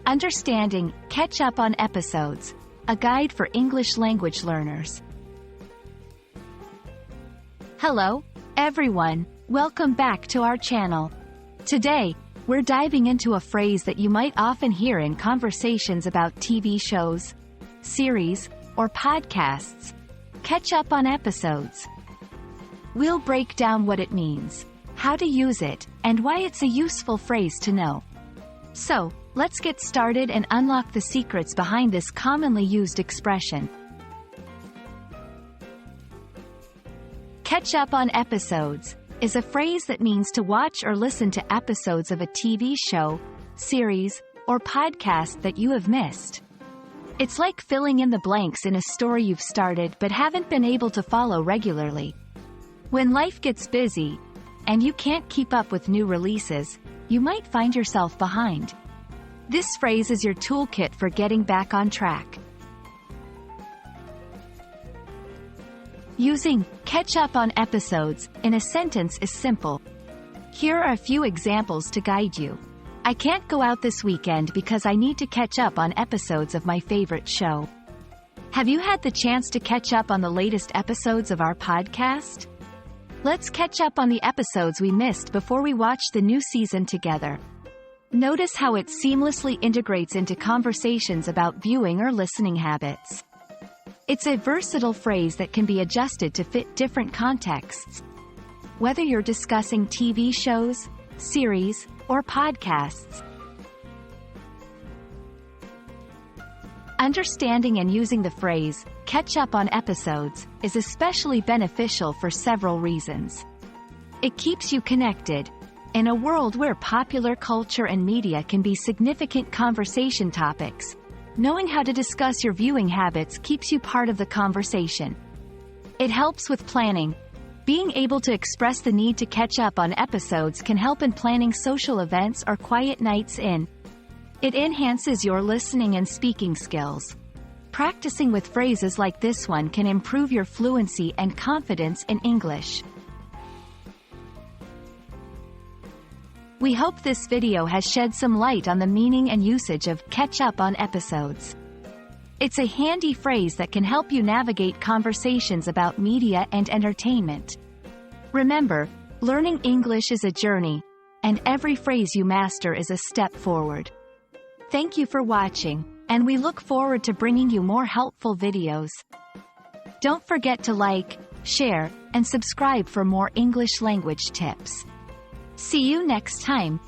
Understanding, catch up on episodes. A guide for English language learners. Hello, everyone. Welcome back to our channel. Today, we're diving into a phrase that you might often hear in conversations about TV shows, series, or podcasts. Catch up on episodes. We'll break down what it means, how to use it, and why it's a useful phrase to know. So, let's get started and unlock the secrets behind this commonly used expression. Catch up on episodes is a phrase that means to watch or listen to episodes of a TV show, series, or podcast that you have missed. It's like filling in the blanks in a story you've started but haven't been able to follow regularly. When life gets busy, and you can't keep up with new releases, you might find yourself behind. This phrase is your toolkit for getting back on track. Using catch up on episodes in a sentence is simple. Here are a few examples to guide you. I can't go out this weekend because I need to catch up on episodes of my favorite show. Have you had the chance to catch up on the latest episodes of our podcast? Let's catch up on the episodes we missed before we watch the new season together. Notice how it seamlessly integrates into conversations about viewing or listening habits. It's a versatile phrase that can be adjusted to fit different contexts. Whether you're discussing TV shows, series, or podcasts. Understanding and using the phrase, catch up on episodes, is especially beneficial for several reasons. It keeps you connected. In a world where popular culture and media can be significant conversation topics, knowing how to discuss your viewing habits keeps you part of the conversation. It helps with planning. Being able to express the need to catch up on episodes can help in planning social events or quiet nights in. It enhances your listening and speaking skills. Practicing with phrases like this one can improve your fluency and confidence in English. We hope this video has shed some light on the meaning and usage of catch up on episodes. It's a handy phrase that can help you navigate conversations about media and entertainment. Remember, learning English is a journey, and every phrase you master is a step forward. Thank you for watching, and we look forward to bringing you more helpful videos. Don't forget to like, share, and subscribe for more English language tips. See you next time.